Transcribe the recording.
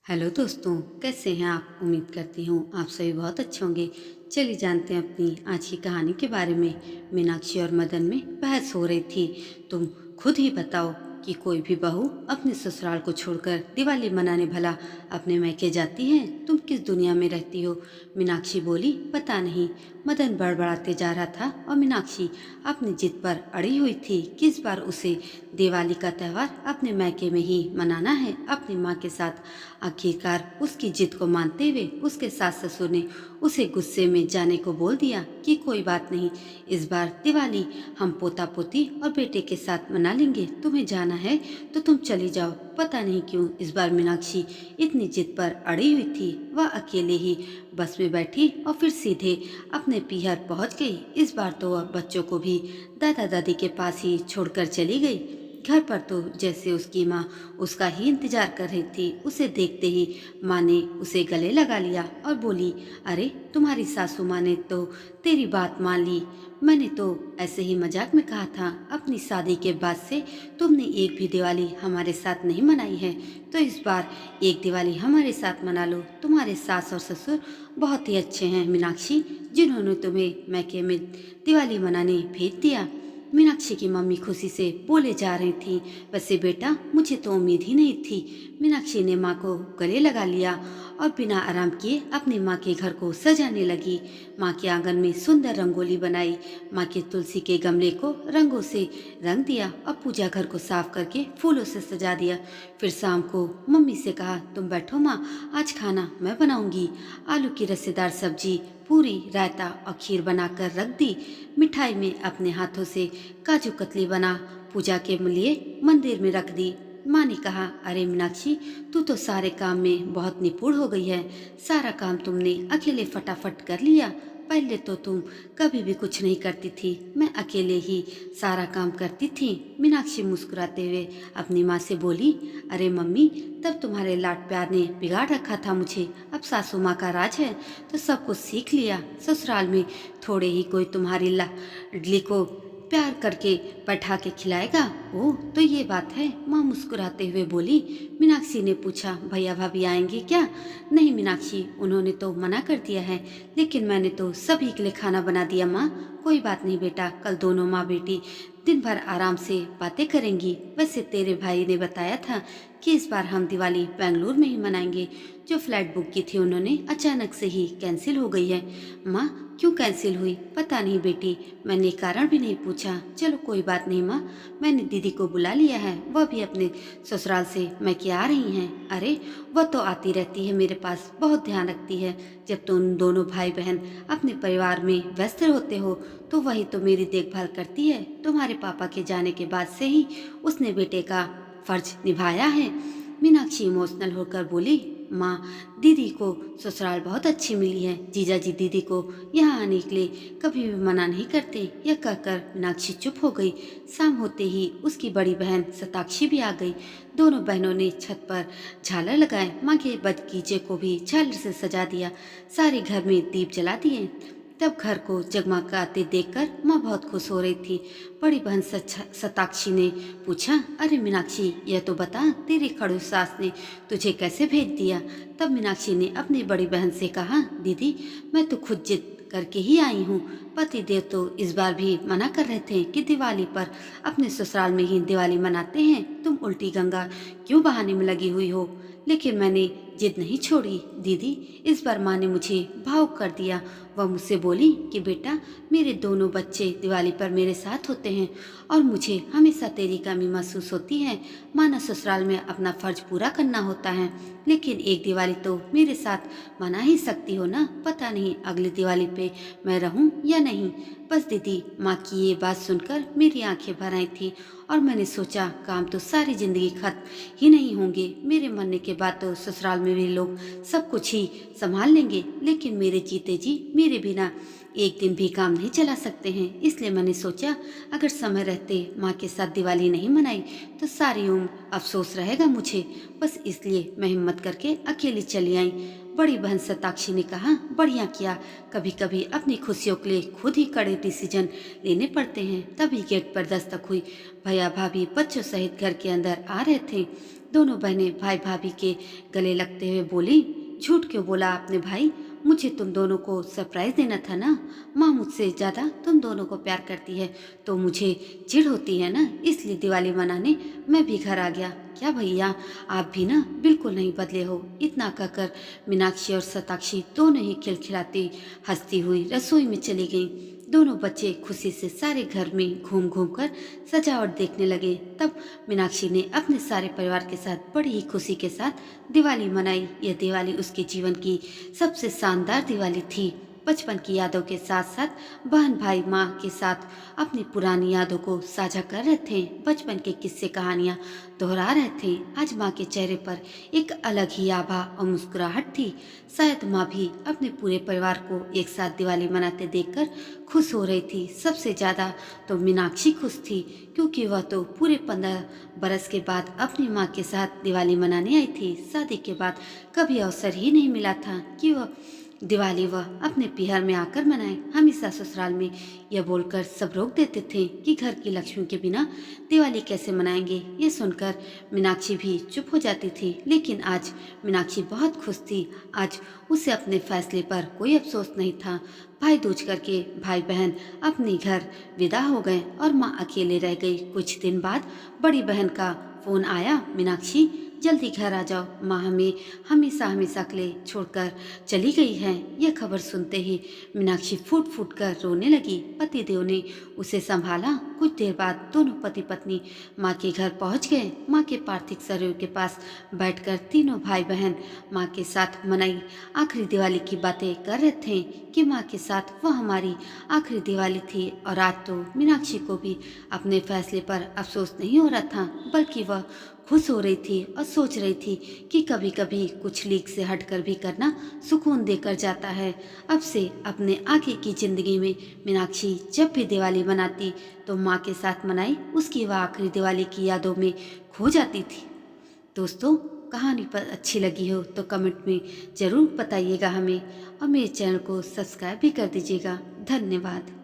Hello दोस्तों, कैसे हैं आप? उम्मीद करती हूँ आप सभी बहुत अच्छे होंगे। चलिए जानते हैं अपनी आज की कहानी के बारे में। मीनाक्षी और मदन में बहस हो रही थी। तुम खुद ही बताओ कि कोई भी बहू अपने ससुराल को छोड़कर दिवाली मनाने भला अपने मैके जाती है? तुम किस दुनिया में रहती हो? मीनाक्षी बोली, पता नहीं। मदन बड़बड़ाते जा रहा था और मीनाक्षी अपनी जिद पर अड़ी हुई थी कि इस बार उसे दिवाली का त्यौहार अपने मैके में ही मनाना है, अपनी माँ के साथ। आखिरकार उसकी जिद को मानते हुए उसके सास ससुर ने उसे गुस्से में जाने को बोल दिया कि कोई बात नहीं, इस बार दिवाली हम पोता पोती और बेटे के साथ मना लेंगे। तुम्हें जाना है तो तुम चली जाओ। पता नहीं क्यों इस बार मीनाक्षी इतनी जिद पर अड़ी हुई थी। वह अकेले ही बस में बैठी और फिर सीधे अपने पीहर पहुंच गई। इस बार तो वह बच्चों को भी दादा दादी के पास ही छोड़कर चली गई। घर पर तो जैसे उसकी माँ उसका ही इंतजार कर रही थी। उसे देखते ही माँ ने उसे गले लगा लिया और बोली, अरे तुम्हारी सासू माँ ने तो तेरी बात मान ली। मैंने तो ऐसे ही मजाक में कहा था। अपनी शादी के बाद से तुमने एक भी दिवाली हमारे साथ नहीं मनाई है, तो इस बार एक दिवाली हमारे साथ मना लो। तुम्हारे सास और ससुर बहुत ही अच्छे हैं मीनाक्षी, जिन्होंने तुम्हें मैके में दिवाली मनाने भेज दिया। मीनाक्षी की मम्मी खुशी से बोले जा रही थी, वैसे बेटा मुझे तो उम्मीद ही नहीं थी। मीनाक्षी ने माँ को गले लगा लिया और बिना आराम किए अपनी माँ के घर को सजाने लगी। माँ के आंगन में सुंदर रंगोली बनाई, माँ के तुलसी के गमले को रंगों से रंग दिया और पूजा घर को साफ करके फूलों से सजा दिया। फिर शाम को मम्मी से कहा, तुम बैठो माँ, आज खाना मैं बनाऊंगी। आलू की रसेदार सब्जी, पूरी, रायता और खीर बनाकर रख दी। मिठाई में अपने हाथों से काजू कतली बना पूजा के लिए मंदिर में रख दी। माँ ने कहा, अरे मीनाक्षी, तू तो सारे काम में बहुत निपुण हो गई है। सारा काम तुमने अकेले फटाफट कर लिया। पहले तो तुम कभी भी कुछ नहीं करती थी, मैं अकेले ही सारा काम करती थी। मीनाक्षी मुस्कुराते हुए अपनी माँ से बोली, अरे मम्मी, तब तुम्हारे लाड प्यार ने बिगाड़ रखा था मुझे। अब सासू माँ का राज है तो सब कुछ सीख लिया। ससुराल में थोड़े ही कोई तुम्हारी लाडली को प्यार करके बैठा के खिलाएगा। ओह, तो ये बात है? माँ मुस्कुराते हुए बोली। मीनाक्षी ने पूछा, भैया भाभी आएंगे क्या? नहीं मीनाक्षी, उन्होंने तो मना कर दिया है, लेकिन मैंने तो सभी के लिए खाना बना दिया माँ। कोई बात नहीं बेटा, कल दोनों माँ बेटी दिन भर आराम से बातें करेंगी। वैसे तेरे भाई ने बताया था कि इस बार हम दिवाली बेंगलुरु में ही मनाएंगे। जो फ्लाइट बुक की थी उन्होंने अचानक से ही कैंसिल हो गई है। माँ, क्यों कैंसिल हुई? पता नहीं बेटी, मैंने कारण भी नहीं पूछा। चलो कोई बात नहीं माँ, मैंने दीदी को बुला लिया है, वह भी अपने ससुराल से मैके आ रही हैं। अरे वह तो आती रहती है मेरे पास, बहुत ध्यान रखती है। जब तुम दोनों भाई बहन अपने परिवार में व्यस्त होते हो तो वही तो मेरी देखभाल करती है। तुम्हारे पापा के जाने के बाद से ही उसने बेटे का फर्ज निभाया है। मीनाक्षी इमोशनल होकर बोली, माँ, दीदी को ससुराल बहुत अच्छी मिली है। जीजा जी दीदी को यहाँ आने के लिए कभी भी मना नहीं करते। यह कहकर मीनाक्षी चुप हो गई। शाम होते ही उसकी बड़ी बहन सताक्षी भी आ गई। दोनों बहनों ने छत पर झालर लगाए, माँ के बगीचे को भी झालर से सजा दिया, सारे घर में दीप जला दिए। तब घर को जगमगाते देखकर माँ बहुत खुश हो रही थी। बड़ी बहन सताक्षी ने पूछा, अरे मीनाक्षी, यह तो बता, तेरी खड़ूस सास ने तुझे कैसे भेज दिया? तब मीनाक्षी ने अपनी बड़ी बहन से कहा, दीदी, मैं तो खुद जिद करके ही आई हूँ। पति देव तो इस बार भी मना कर रहे थे कि दिवाली पर अपने ससुराल में ही दिवाली मनाते हैं। तुम उल्टी गंगा क्यों बहाने में लगी हुई हो? लेकिन मैंने जिद नहीं छोड़ी दीदी। इस बार माँ ने मुझे भावुक कर दिया। वह मुझसे बोली कि बेटा, मेरे दोनों बच्चे दिवाली पर मेरे साथ होते हैं और मुझे हमेशा तेरी कमी महसूस होती है। माना ससुराल में अपना फर्ज पूरा करना होता है, लेकिन एक दिवाली तो मेरे साथ मना ही सकती हो ना। पता नहीं अगली दिवाली पे मैं रहूं या नहीं। बस दीदी, माँ की ये बात सुनकर मेरी आंखें भर आई थी और मैंने सोचा, काम तो सारी जिंदगी खत्म ही नहीं होंगे। मेरे मरने के बाद तो ससुराल में भी लोग सब कुछ ही संभाल लेंगे, लेकिन मेरे जीते जी मेरे बिना एक दिन भी काम नहीं चला सकते हैं। इसलिए मैंने सोचा, अगर समय रहते माँ के साथ दिवाली नहीं मनाई तो सारी उम्र अफसोस रहेगा मुझे। बस इसलिए मैं हिम्मत करके अकेली चली आई। बड़ी बहन सताक्षी ने कहा, बढ़िया किया। कभी कभी अपनी खुशियों के लिए खुद ही कड़े डिसीजन लेने पड़ते हैं। तभी गेट पर दस्तक हुई। भैया भाभी बच्चों सहित घर के अंदर आ रहे थे। दोनों बहनें भाई भाभी के गले लगते हुए बोली, झूठ क्यों बोला आपने भाई? मुझे तुम दोनों को सरप्राइज देना था ना। माँ मुझसे ज़्यादा तुम दोनों को प्यार करती है तो मुझे चिढ़ होती है ना, इसलिए दिवाली मनाने मैं भी घर आ गया। क्या भैया, आप भी ना बिल्कुल नहीं बदले हो। इतना कहकर मीनाक्षी और शताक्षी दोनों ही खिलखिलाती हंसती हुई रसोई में चली गईं। दोनों बच्चे खुशी से सारे घर में घूम घूम कर सजावट देखने लगे। तब मीनाक्षी ने अपने सारे परिवार के साथ बड़ी ही खुशी के साथ दिवाली मनाई। यह दिवाली उसके जीवन की सबसे शानदार दिवाली थी। बचपन की यादों के साथ साथ बहन भाई माँ के साथ अपनी पुरानी यादों को साझा कर रहे थे। बचपन के किस्से कहानियाँ दोहरा रहे थे। आज माँ के चेहरे पर एक अलग ही आभा और मुस्कुराहट थी। शायद माँ भी अपने पूरे परिवार को एक साथ दिवाली मनाते देखकर खुश हो रही थी। सबसे ज़्यादा तो मीनाक्षी खुश थी, क्योंकि वह तो पूरे 15 बरस के बाद अपनी माँ के साथ दिवाली मनाने आई थी। शादी के बाद कभी अवसर ही नहीं मिला था कि वह दिवाली वह अपने पिहर में आकर मनाए। हमेशा ससुराल में यह बोलकर सब रोक देते थे कि घर की लक्ष्मी के बिना दिवाली कैसे मनाएंगे। ये सुनकर मीनाक्षी भी चुप हो जाती थी। लेकिन आज मीनाक्षी बहुत खुश थी। आज उसे अपने फैसले पर कोई अफसोस नहीं था। भाई दूज करके भाई बहन अपने घर विदा हो गए और माँ अकेले रह गई। कुछ दिन बाद बड़ी बहन का फोन आया, मीनाक्षी जल्दी घर आ जाओ, माँ हमें हमेशा हमेशा के लिए छोड़कर चली गई है। यह खबर सुनते ही मीनाक्षी फूट फूट कर रोने लगी। पतिदेव ने उसे संभाला। कुछ देर बाद दोनों पति पत्नी माँ के घर पहुँच गए। माँ के पार्थिव शरीर के पास बैठकर तीनों भाई बहन माँ के साथ मनाई आखिरी दिवाली की बातें कर रहे थे कि माँ के साथ वह हमारी आखिरी दिवाली थी। और आज तो मीनाक्षी को भी अपने फैसले पर अफसोस नहीं हो रहा था, बल्कि वह खुश हो रही थी और सोच रही थी कि कभी कभी कुछ लीक से हटकर भी करना सुकून देकर जाता है। अब से अपने आगे की जिंदगी में मीनाक्षी जब भी दिवाली मनाती तो माँ के साथ मनाई उसकी वह आखिरी दिवाली की यादों में खो जाती थी। दोस्तों, कहानी पर अच्छी लगी हो तो कमेंट में ज़रूर बताइएगा हमें, और मेरे चैनल को सब्सक्राइब भी कर दीजिएगा। धन्यवाद।